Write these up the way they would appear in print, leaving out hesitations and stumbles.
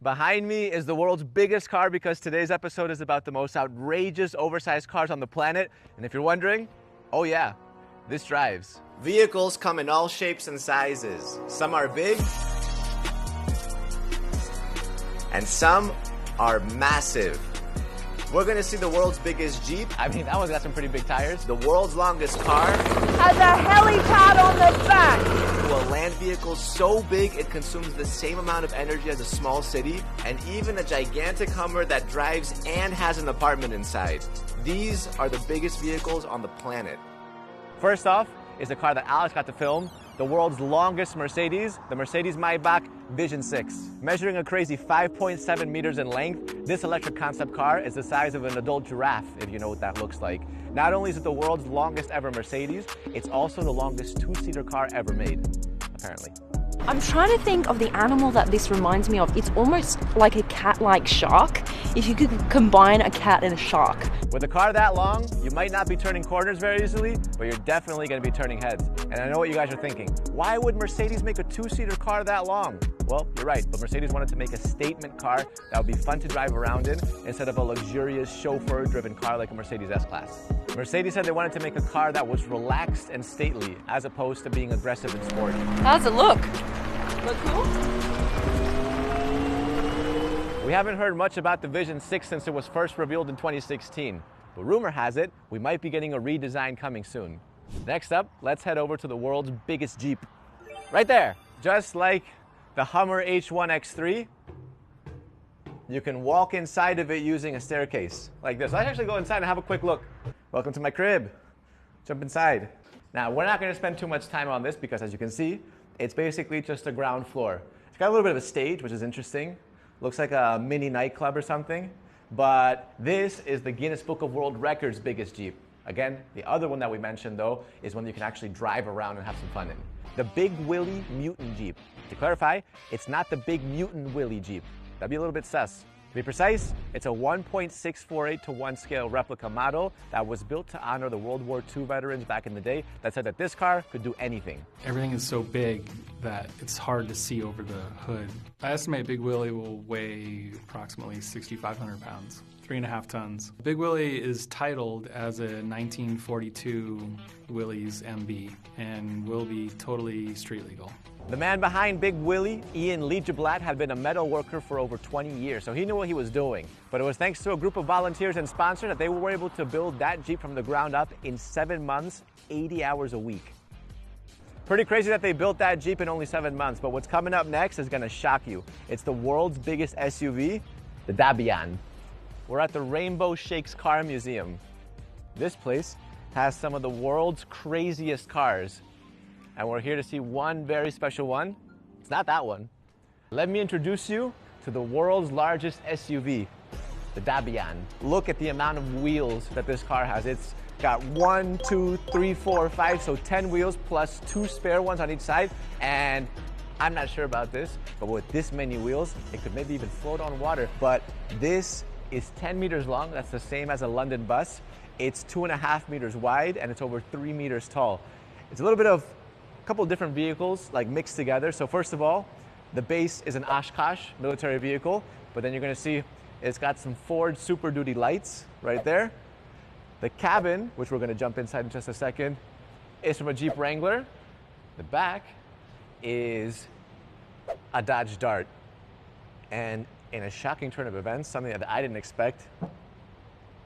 Behind me is the world's biggest car because today's episode is about the most outrageous, oversized cars on the planet. And if you're wondering, oh yeah, this drives. Vehicles come in all shapes and sizes. Some are big, and some are massive. We're gonna see the world's biggest Jeep. I mean, that one's got some pretty big tires. The world's longest car. Has a helipad on the back. To a land vehicle so big it consumes the same amount of energy as a small city, and even a gigantic Hummer that drives and has an apartment inside. These are the biggest vehicles on the planet. First off is the car that Alex got to film, the world's longest Mercedes, the Mercedes-Maybach Vision 6. Measuring a crazy 5.7 meters in length, this electric concept car is the size of an adult giraffe, if you know what that looks like. Not only is it the world's longest ever Mercedes, it's also the longest two-seater car ever made, apparently. I'm trying to think of the animal that this reminds me of. It's almost like a cat-like shark, if you could combine a cat and a shark. With a car that long, you might not be turning corners very easily, but you're definitely going to be turning heads. And I know what you guys are thinking. Why would Mercedes make a two-seater car that long? Well, you're right, but Mercedes wanted to make a statement car that would be fun to drive around in instead of a luxurious chauffeur-driven car like a Mercedes S-Class. Mercedes said they wanted to make a car that was relaxed and stately as opposed to being aggressive and sporty. How's it look? Look cool? We haven't heard much about the Vision 6 since it was first revealed in 2016, but rumor has it we might be getting a redesign coming soon. Next up, let's head over to the world's biggest Jeep. Right there, just like the Hummer H1 X3, you can walk inside of it using a staircase like this. Let's actually go inside and have a quick look. Welcome to my crib. Jump inside. Now, we're not going to spend too much time on this because, as you can see, it's basically just a ground floor. It's got a little bit of a stage, which is interesting. Looks like a mini nightclub or something. But this is the Guinness Book of World Records biggest Jeep. Again, the other one that we mentioned, though, is one you can actually drive around and have some fun in. The Big Willie Mutant Jeep. To clarify, it's not the Big Mutant Willie Jeep. That'd be a little bit sus. To be precise, it's a 1.648 to 1 scale replica model that was built to honor the World War II veterans back in the day that said that this car could do anything. Everything is so big that it's hard to see over the hood. I estimate Big Willie will weigh approximately 6,500 pounds, 3.5 tons. Big Willie is titled as a 1942 Willys MB and will be totally street legal. The man behind Big Willie, Ian Leijeblatt, had been a metal worker for over 20 years, so he knew what he was doing. But it was thanks to a group of volunteers and sponsors that they were able to build that Jeep from the ground up in 7 months, 80 hours a week. Pretty crazy that they built that Jeep in only 7 months, but what's coming up next is gonna shock you. It's the world's biggest SUV, the Dabian. We're at the Rainbow Shakes Car Museum. This place has some of the world's craziest cars. And we're here to see one very special one. It's not that one. Let me introduce you to the world's largest SUV, the Dabian. Look at the amount of wheels that this car has. It's got 1, 2, 3, 4, 5, so 10 wheels plus 2 spare ones on each side. And I'm not sure about this, but with this many wheels, it could maybe even float on water. But this is 10 meters long. That's the same as a London bus. It's 2.5 meters wide, and it's over 3 meters tall. It's a little bit of a couple of different vehicles like mixed together. So first of all, the base is an Oshkosh military vehicle, but then you're going to see it's got some Ford Super Duty lights right there. The cabin, which we're going to jump inside in just a second, is from a Jeep Wrangler. The back is a Dodge Dart. And in a shocking turn of events, something that I didn't expect,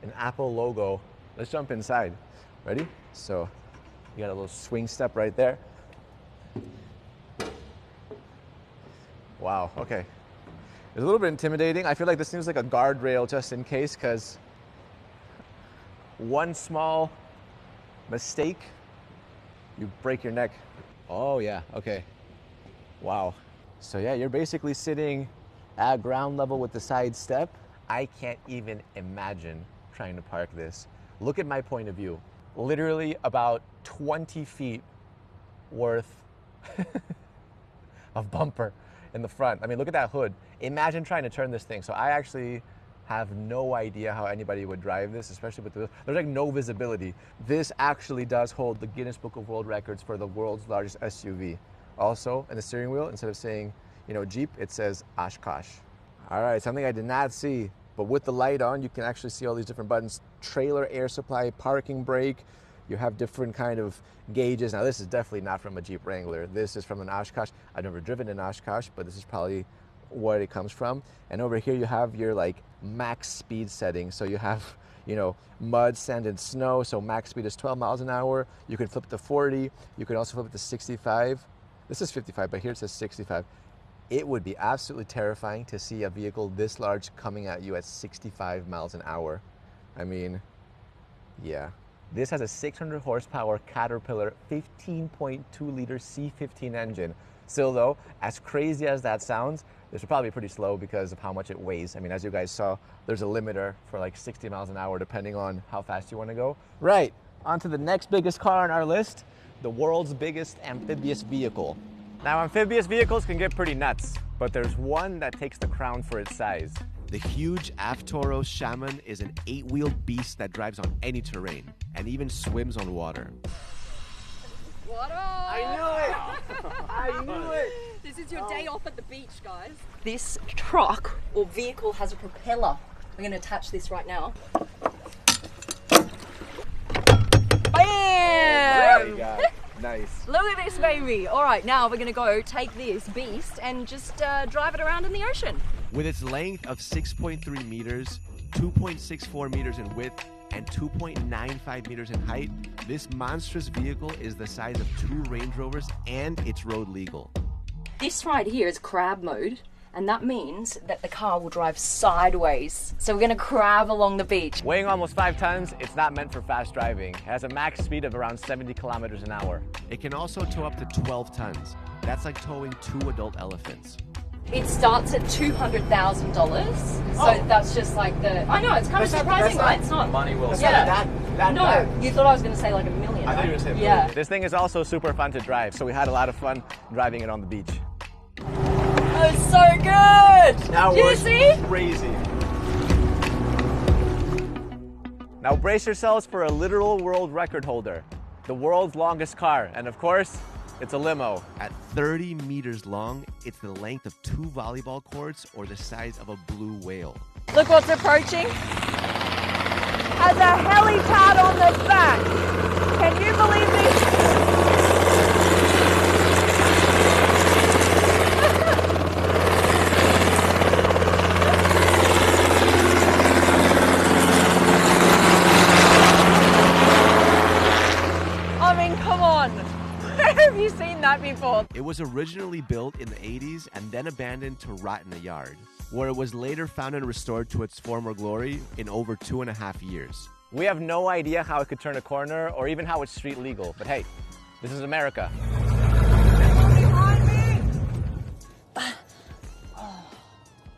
an Apple logo. Let's jump inside. Ready? So you got a little swing step right there. Wow, okay. It's a little bit intimidating. I feel like this seems like a guardrail just in case, because one small mistake, you break your neck. Oh yeah, okay. Wow. So yeah, you're basically sitting at ground level with the side step. I can't even imagine trying to park this. Look at my point of view. Literally about 20 feet worth of bumper in the front. I mean, look at that hood. Imagine trying to turn this thing. So I actually have no idea how anybody would drive this, especially with there's like no visibility. This actually does hold the Guinness Book of World Records for the world's largest SUV. Also, in the steering wheel, instead of saying, you know, Jeep, it says Oshkosh. All right, something I did not see, but with the light on, you can actually see all these different buttons. Trailer air supply, parking brake. You have different kind of gauges. Now, this is definitely not from a Jeep Wrangler. This is from an Oshkosh. I've never driven an Oshkosh, but this is probably what it comes from. And over here, you have your like max speed setting. So you have, you know, mud, sand, and snow. So max speed is 12 miles an hour. You can flip to 40. You can also flip it to 65. This is 55, but here it says 65. It would be absolutely terrifying to see a vehicle this large coming at you at 65 miles an hour. I mean, yeah. This has a 600 horsepower Caterpillar 15.2 liter C15 engine. Still though, as crazy as that sounds, this will probably be pretty slow because of how much it weighs. I mean, as you guys saw, there's a limiter for like 60 miles an hour depending on how fast you want to go. Right, on to the next biggest car on our list, the world's biggest amphibious vehicle. Now, amphibious vehicles can get pretty nuts, but there's one that takes the crown for its size. The huge Aftoro Shaman is an 8-wheeled beast that drives on any terrain and even swims on water. Water! I knew it! I knew it! This is your day off at the beach, guys. This truck or vehicle has a propeller. We're going to attach this right now. Bam! Nice. Look at this, baby. All right, now we're going to go take this beast and just drive it around in the ocean. With its length of 6.3 meters, 2.64 meters in width, and 2.95 meters in height, this monstrous vehicle is the size of 2 Range Rovers and it's road legal. This right here is crab mode, and that means that the car will drive sideways. So we're going to crab along the beach. Weighing almost 5 tons, it's not meant for fast driving. It has a max speed of around 70 kilometers an hour. It can also tow up to 12 tons. That's like towing 2 adult elephants. It starts at $200,000. So that's just like the... I know, it's kind of surprising, right? It's not... Money will Yeah. that No, bad. you thought I was going to say like $1 million. I thought you were going to say $1 million. Yeah. This thing is also super fun to drive, so we had a lot of fun driving it on the beach. That was so good! That Did you was see? crazy. Now brace yourselves for a literal world record holder. The world's longest car, and of course, it's a limo. At 30 meters long, it's the length of 2 volleyball courts or the size of a blue whale. Look what's approaching. Has a helipad on the back. Can you believe this? I mean, come on. Where have you seen that before? It was originally built in the 80s and then abandoned to rot in a yard, where it was later found and restored to its former glory in over 2.5 years. We have no idea how it could turn a corner or even how it's street legal, but hey, this is America.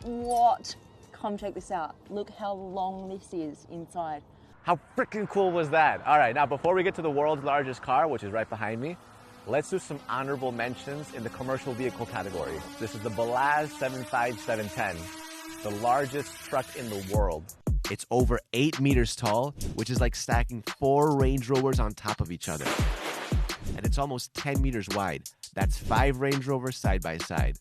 What? Come check this out. Look how long this is inside. How freaking cool was that? All right, now before we get to the world's largest car, which is right behind me, let's do some honorable mentions in the commercial vehicle category. This is the Balaz 75710, the largest truck in the world. It's over 8 meters tall, which is like stacking 4 Range Rovers on top of each other. And it's almost 10 meters wide. That's 5 Range Rovers side by side.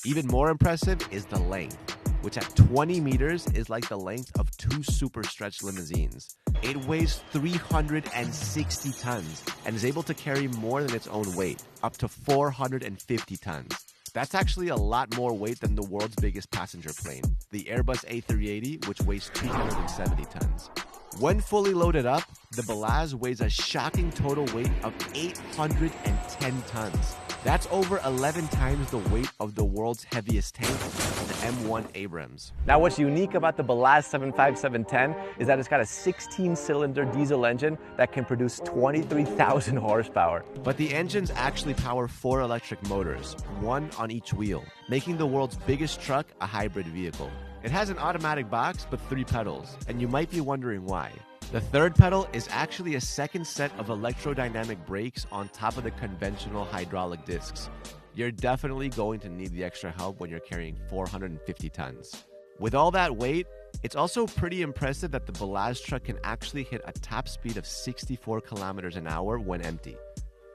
Even more impressive is the length, which at 20 meters is like the length of 2 super stretch limousines. It weighs 360 tons and is able to carry more than its own weight, up to 450 tons. That's actually a lot more weight than the world's biggest passenger plane, the Airbus A380, which weighs 270 tons. When fully loaded up, the Balaz weighs a shocking total weight of 810 tons. That's over 11 times the weight of the world's heaviest tank, the M1 Abrams. Now what's unique about the Balaz 75710 is that it's got a 16-cylinder diesel engine that can produce 23,000 horsepower. But the engines actually power 4 electric motors, 1 on each wheel, making the world's biggest truck a hybrid vehicle. It has an automatic box but 3 pedals, and you might be wondering why. The third pedal is actually a second set of electrodynamic brakes on top of the conventional hydraulic discs. You're definitely going to need the extra help when you're carrying 450 tons. With all that weight, it's also pretty impressive that the Balaz truck can actually hit a top speed of 64 kilometers an hour when empty.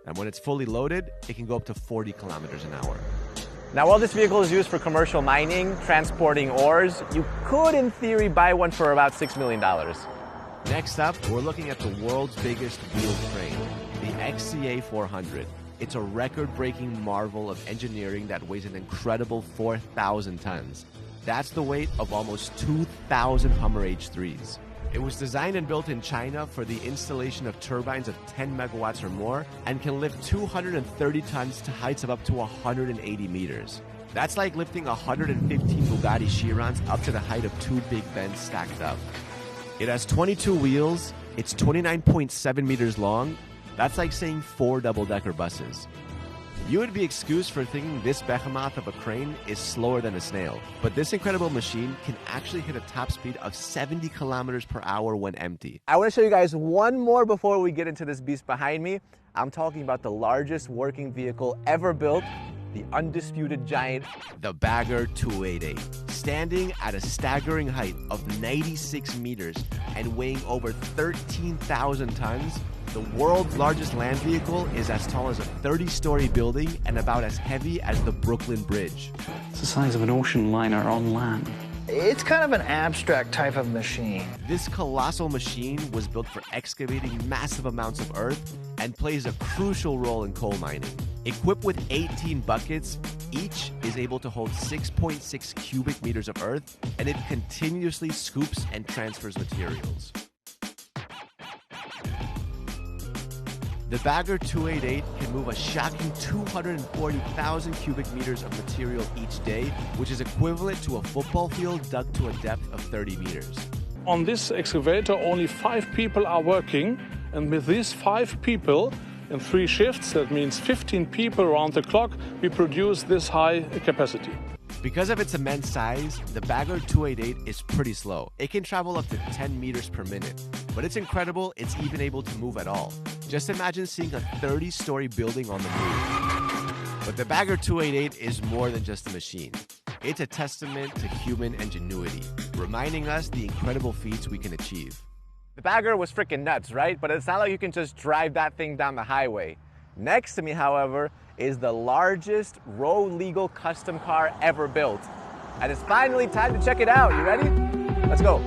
And when it's fully loaded, it can go up to 40 kilometers an hour. Now, while this vehicle is used for commercial mining, transporting ores, you could, in theory, buy one for about $6 million. Next up, we're looking at the world's biggest wheeled crane, the XCA 400. It's a record-breaking marvel of engineering that weighs an incredible 4,000 tons. That's the weight of almost 2,000 Hummer H3s. It was designed and built in China for the installation of turbines of 10 megawatts or more and can lift 230 tons to heights of up to 180 meters. That's like lifting 115 Bugatti Chirons up to the height of 2 Big Bens stacked up. It has 22 wheels, it's 29.7 meters long. That's like saying 4 double-decker buses. You would be excused for thinking this behemoth of a crane is slower than a snail, but this incredible machine can actually hit a top speed of 70 kilometers per hour when empty. I want to show you guys one more before we get into this beast behind me. I'm talking about the largest working vehicle ever built, the undisputed giant, the Bagger 288. Standing at a staggering height of 96 meters and weighing over 13,000 tons, the world's largest land vehicle is as tall as a 30-story building and about as heavy as the Brooklyn Bridge. It's the size of an ocean liner on land. It's kind of an abstract type of machine. This colossal machine was built for excavating massive amounts of earth and plays a crucial role in coal mining. Equipped with 18 buckets, each is able to hold 6.6 cubic meters of earth, and it continuously scoops and transfers materials. The Bagger 288 can move a shocking 240,000 cubic meters of material each day, which is equivalent to a football field dug to a depth of 30 meters. On this excavator, only 5 people are working, and with these 5 people in 3 shifts, that means 15 people around the clock, we produce this high capacity. Because of its immense size, the Bagger 288 is pretty slow. It can travel up to 10 meters per minute, but it's incredible it's even able to move at all. Just imagine seeing a 30-story building on the move. But the Bagger 288 is more than just a machine. It's a testament to human ingenuity, reminding us the incredible feats we can achieve. The Bagger was freaking nuts, right? But it's not like you can just drive that thing down the highway. Next to me, however, is the largest road-legal custom car ever built. And it's finally time to check it out. You ready? Let's go.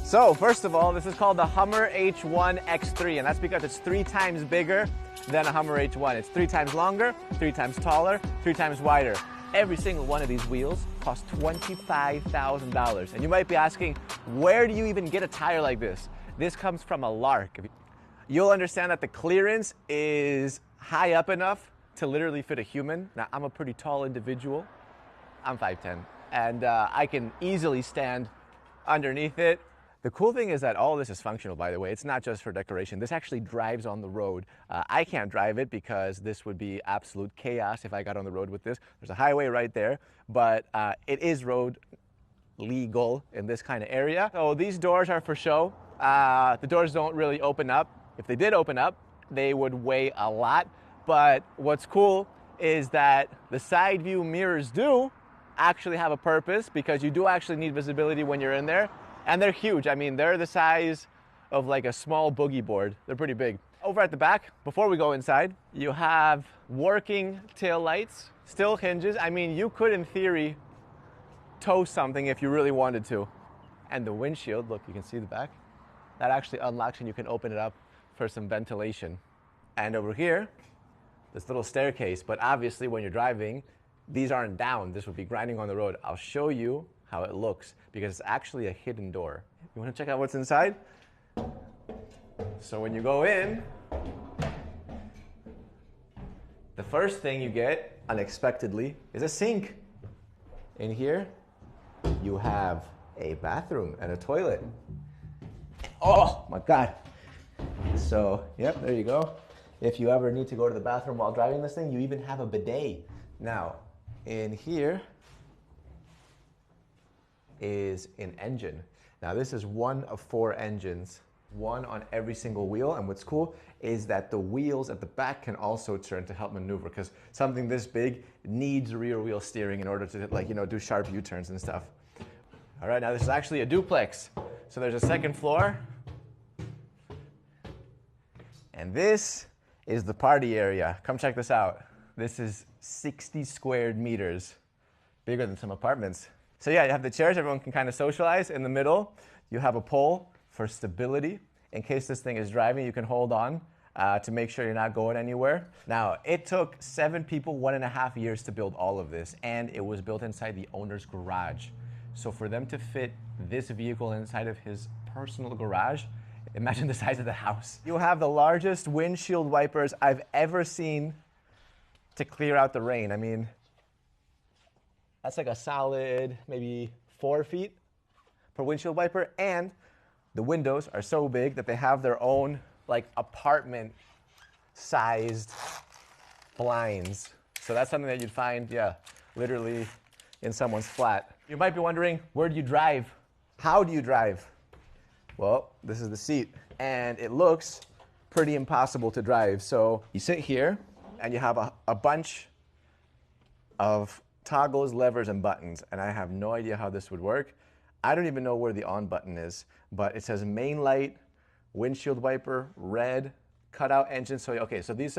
So, first of all, this is called the Hummer H1 X3, and that's because it's 3 times bigger than a Hummer H1. It's 3 times longer, 3 times taller, 3 times wider. Every single one of these wheels costs $25,000. And you might be asking, where do you even get a tire like this? This comes from a Lark. You'll understand that the clearance is high up enough to literally fit a human. Now, I'm a pretty tall individual. I'm 5'10", and I can easily stand underneath it. The cool thing is that all this is functional, by the way. It's not just for decoration. This actually drives on the road. I can't drive it because this would be absolute chaos if I got on the road with this. There's a highway right there, but it is road legal in this kind of area. So these doors are for show. The doors don't really open up. If they did open up, they would weigh a lot. But what's cool is that the side view mirrors do actually have a purpose, because you do actually need visibility when you're in there. And they're huge. I mean, they're the size of like a small boogie board. They're pretty big. Over at the back, before we go inside, you have working tail lights, still hinges. I mean, you could, in theory, tow something if you really wanted to. And the windshield, look, you can see the back. That actually unlocks and you can open it up for some ventilation. And over here, this little staircase. But obviously, when you're driving, these aren't down. This would be grinding on the road. I'll show you how it looks, because it's actually a hidden door. You want to check out what's inside? So when you go in, the first thing you get, unexpectedly, is a sink. In here, you have a bathroom and a toilet. Oh my God. So, yep, there you go. If you ever need to go to the bathroom while driving this thing, you even have a bidet. Now, in here is an engine. Now, this is one of 4 engines, one on every single wheel. And what's cool is that the wheels at the back can also turn to help maneuver, because something this big needs rear wheel steering in order to, like, you know, do sharp U-turns and stuff. All right, now this is actually a duplex. So there's a second floor. And this is the party area. Come check this out. This is 60 squared meters, bigger than some apartments. So yeah, you have the chairs, everyone can kind of socialize. In the middle, you have a pole for stability. In case this thing is driving, you can hold on to make sure you're not going anywhere. Now, it took 7 people 1.5 years to build all of this, and it was built inside the owner's garage. So for them to fit this vehicle inside of his personal garage, imagine the size of the house. You have the largest windshield wipers I've ever seen to clear out the rain. I mean, that's like a solid maybe 4 feet per windshield wiper, and the windows are so big that they have their own like apartment-sized blinds. So that's something that you'd find, yeah, literally in someone's flat. You might be wondering, where do you drive? How do you drive? Well, this is the seat, and it looks pretty impossible to drive. So you sit here, and you have a bunch of toggles, levers, and buttons, and I have no idea how this would work. I don't even know where the on button is, but it says main light, windshield wiper, red, cutout engine. So okay, so these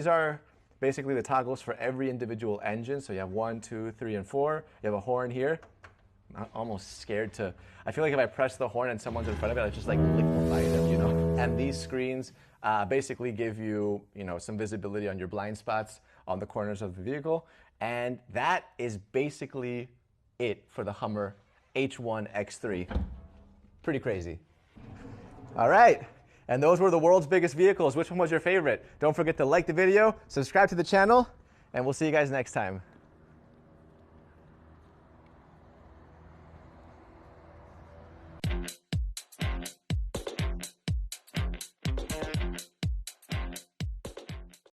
are basically the toggles for every individual engine. So you have 1, 2, 3, and 4. You have a horn here. I'm almost scared to, I feel like if I press the horn and someone's in front of it, I just like liquefy them, you know? And these screens basically give you, some visibility on your blind spots on the corners of the vehicle. And that is basically it for the Hummer H1 X3. Pretty crazy. All right, and those were the world's biggest vehicles. Which one was your favorite? Don't forget to like the video, subscribe to the channel, and we'll see you guys next time.